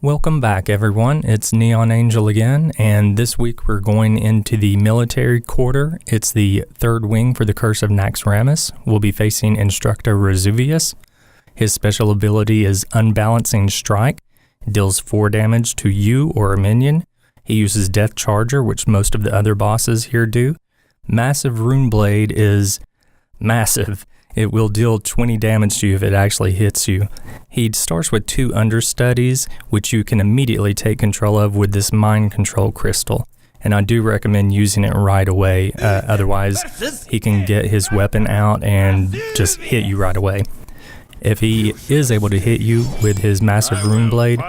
Welcome back, everyone. It's Neonangel again, and this week we're going into the military quarter. It's the third wing for the Curse of Naxxramas. We'll be facing Instructor Razuvious. His special ability is Unbalancing Strike. It deals 4 damage to you or a minion. He uses Death Charger, which most of the other bosses here do. Massive Rune Blade is massive. It will deal 20 damage to you if it actually hits you. He starts with 2 understudies, which you can immediately take control of with this Mind Control Crystal. And I do recommend using it right away, otherwise he can get his weapon out and just hit you right away. If he is able to hit you with his Massive Rune Blade,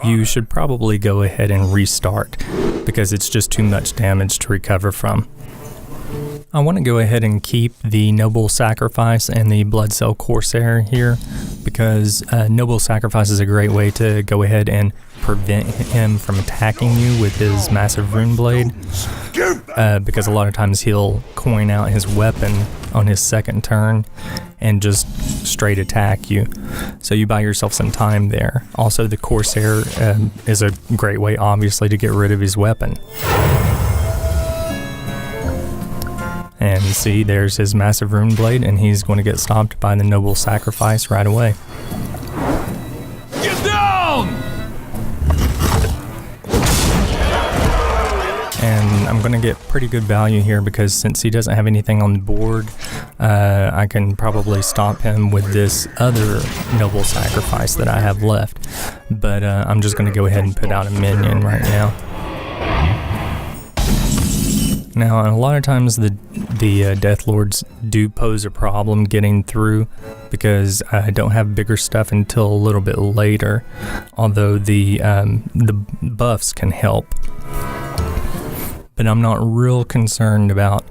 you should probably go ahead and restart, because it's just too much damage to recover from. I want to go ahead and keep the Noble Sacrifice and the Blood Cell Corsair here, because Noble Sacrifice is a great way to go ahead and prevent him from attacking you with his Massive Rune Blade, because a lot of times he'll coin out his weapon on his second turn and just straight attack you. So you buy yourself some time there. Also, the Corsair is a great way, obviously, to get rid of his weapon. And see, there's his Massive Rune Blade, and he's going to get stopped by the Noble Sacrifice right away. Get down! And I'm going to get pretty good value here, because since he doesn't have anything on the board, I can probably stop him with this other Noble Sacrifice that I have left. But I'm just going to go ahead and put out a minion right now. Now, a lot of times the Death Lords do pose a problem getting through, because I don't have bigger stuff until a little bit later, although the buffs can help. But I'm not real concerned about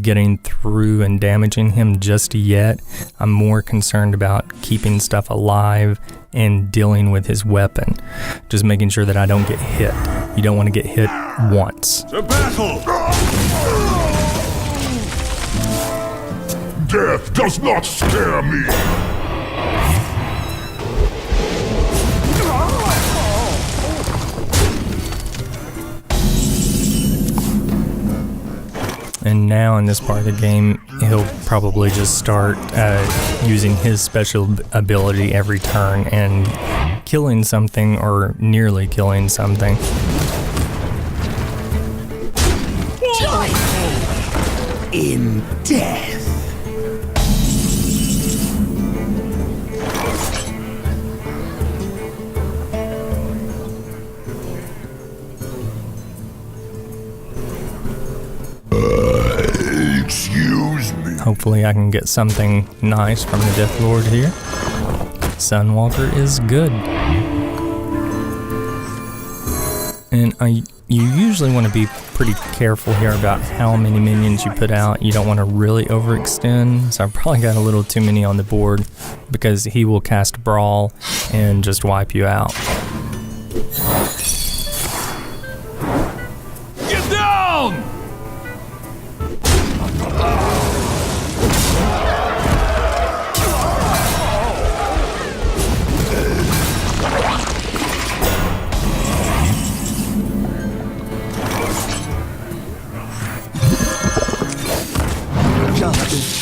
getting through and damaging him just yet. I'm more concerned about keeping stuff alive and dealing with his weapon. Just making sure that I don't get hit. You don't want to get hit once. To battle! Death does not scare me! And now in this part of the game, he'll probably just start using his special ability every turn and killing something or nearly killing something. Joyful in death. Excuse me. Hopefully I can get something nice from the Death Lord here. Sunwalker is good. And you usually want to be pretty careful here about how many minions you put out. You don't want to really overextend, so I probably got a little too many on the board, because he will cast Brawl and just wipe you out. Get down!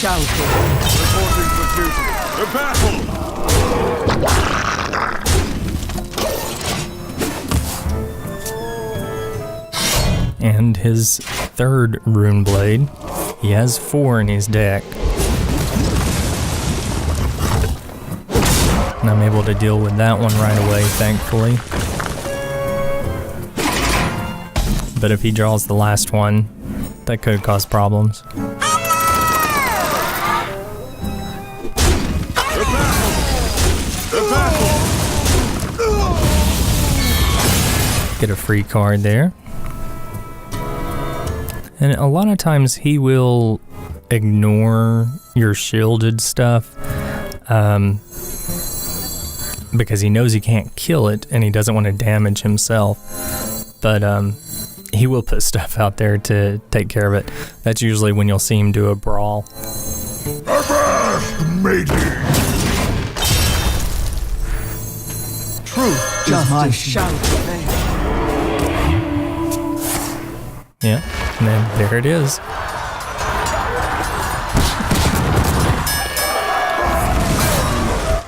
Shouting. Reporting for duty. To battle! And his third Rune Blade, he has 4 in his deck. And I'm able to deal with that one right away, thankfully. But if he draws the last one, that could cause problems. Get a free card there. And a lot of times he will ignore your shielded stuff because he knows he can't kill it and he doesn't want to damage himself. But he will put stuff out there to take care of it. That's usually when you'll see him do a brawl. Avast, matey! Truth is my shout. Yeah, and then there it is.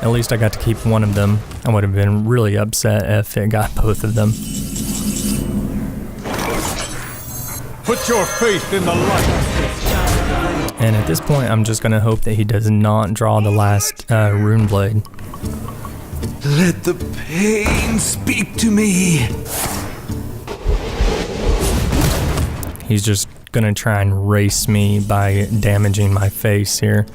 At least I got to keep one of them. I would have been really upset if it got both of them. Put your faith in the light. And at this point, I'm just going to hope that he does not draw the last rune blade. Let the pain speak to me. He's just going to try and race me by damaging my face here.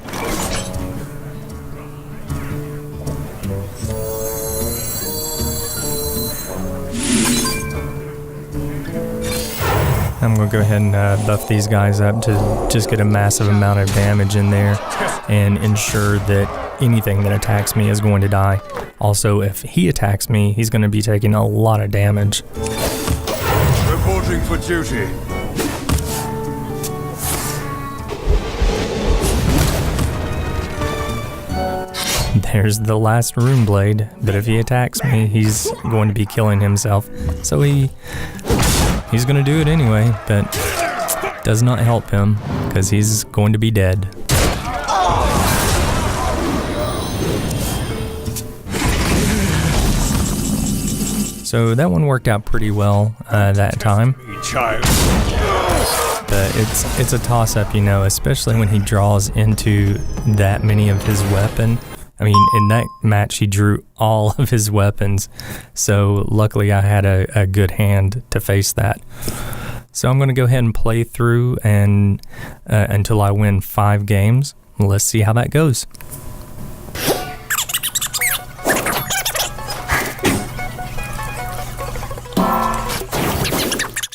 I'm going to go ahead and buff these guys up to just get a massive amount of damage in there and ensure that anything that attacks me is going to die. Also, if he attacks me, he's going to be taking a lot of damage. Reporting for duty. There's the last rune blade, but if he attacks me, he's going to be killing himself. So he's going to do it anyway, but does not help him because he's going to be dead. So that one worked out pretty well that time. Child. But it's a toss-up, you know, especially when he draws into that many of his weapon. I mean, in that match, he drew all of his weapons, so luckily I had a good hand to face that. So I'm going to go ahead and play through and until I win 5 games. Let's see how that goes.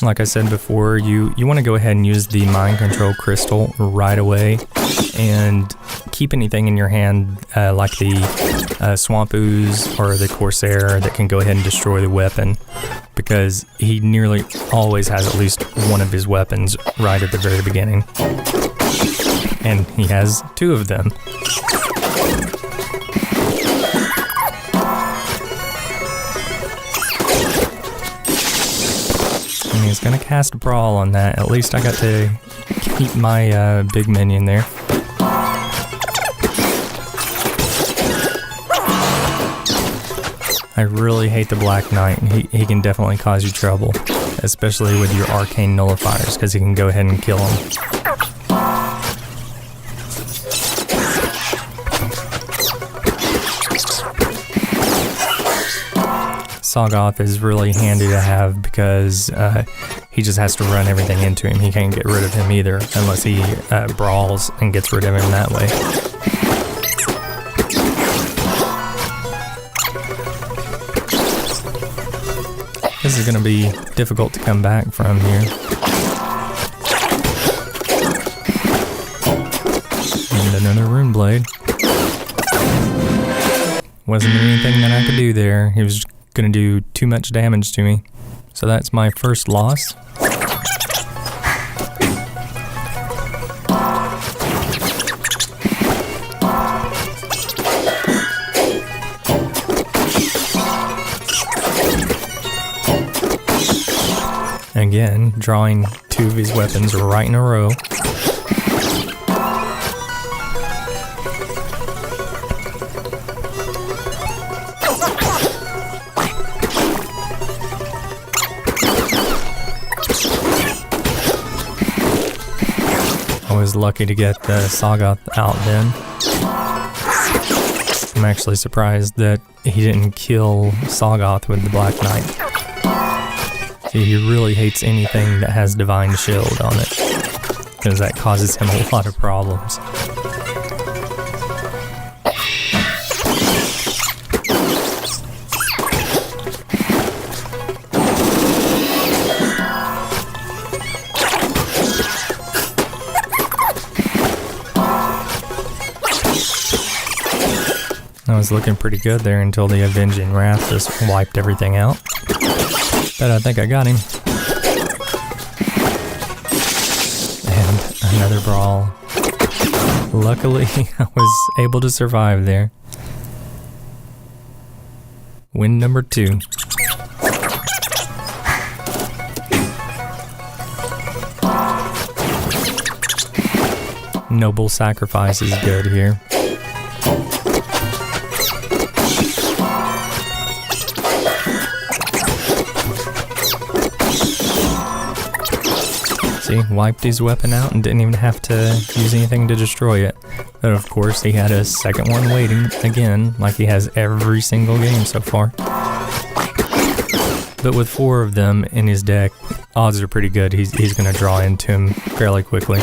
Like I said before, you want to go ahead and use the mind control crystal right away and keep anything in your hand like the swamp ooze or the corsair that can go ahead and destroy the weapon, because he nearly always has at least one of his weapons right at the very beginning, and he has 2 of them. And he's gonna cast Brawl on that. At least I got to keep my big minion there. I really hate the Black Knight. He can definitely cause you trouble, especially with your arcane nullifiers, because he can go ahead and kill him. Sagoth is really handy to have because he just has to run everything into him. He can't get rid of him either unless he brawls and gets rid of him that way. This is going to be difficult to come back from here. And another rune blade. Wasn't anything that I could do there. He was going to do too much damage to me. So that's my first loss. Again, drawing 2 of his weapons right in a row. I was lucky to get the Sagoth out then. I'm actually surprised that he didn't kill Sagoth with the Black Knight. See, he really hates anything that has Divine Shield on it, because that causes him a lot of problems. I was looking pretty good there until the Avenging Wrath just wiped everything out. But I think I got him. And another brawl. Luckily, I was able to survive there. Win number 2. Noble sacrifice is good here. See, wiped his weapon out and didn't even have to use anything to destroy it. But of course, he had a second one waiting again, like he has every single game so far. But with 4 of them in his deck, odds are pretty good he's going to draw into him fairly quickly.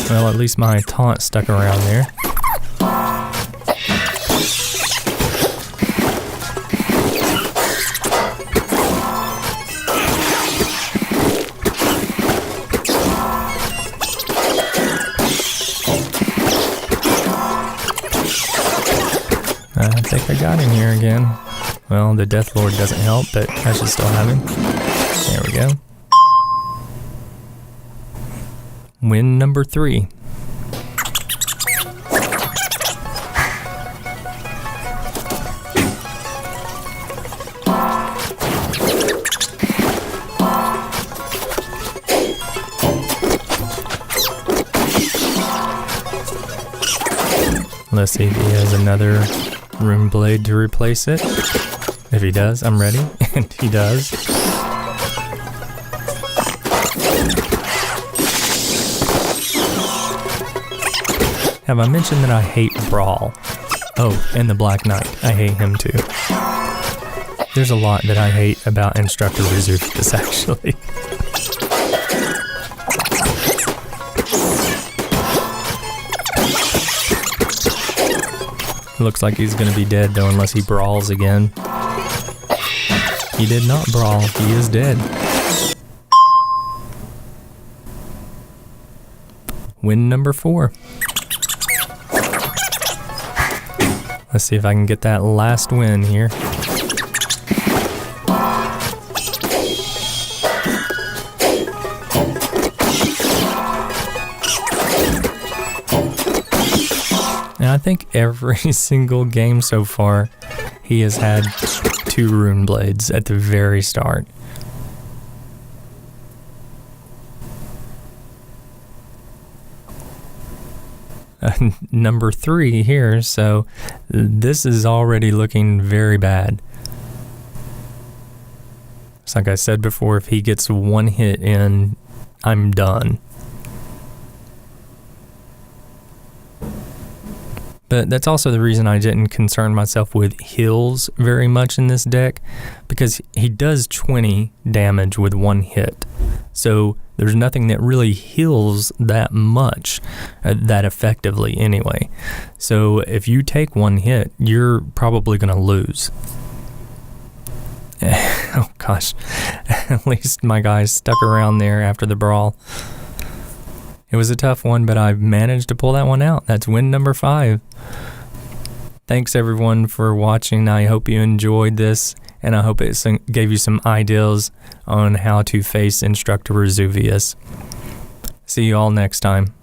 Well, at least my taunt stuck around there. I think I got him here again. Well, the Death Lord doesn't help, but I should still have him. There we go. Win number 3. Let's see if he has another rune blade to replace it. If he does, I'm ready. And he does. Have I mentioned that I hate Brawl? Oh, and the Black Knight. I hate him too. There's a lot that I hate about Instructor Razuvious, actually. Looks like he's gonna be dead though, unless he brawls again. He did not brawl. He is dead. Win number 4. Let's see if I can get that last win here. And I think every single game so far, he has had 2 rune blades at the very start. Number 3 here, so this is already looking very bad. It's like I said before, if he gets 1 hit in, I'm done. But that's also the reason I didn't concern myself with heals very much in this deck, because he does 20 damage with 1 hit. So there's nothing that really heals that much, that effectively anyway. So if you take 1 hit, you're probably going to lose. Oh gosh, at least my guys stuck around there after the brawl. It was a tough one, but I managed to pull that one out. That's win number 5. Thanks everyone for watching. I hope you enjoyed this, and I hope it gave you some ideas on how to face Instructor Razuvious. See you all next time.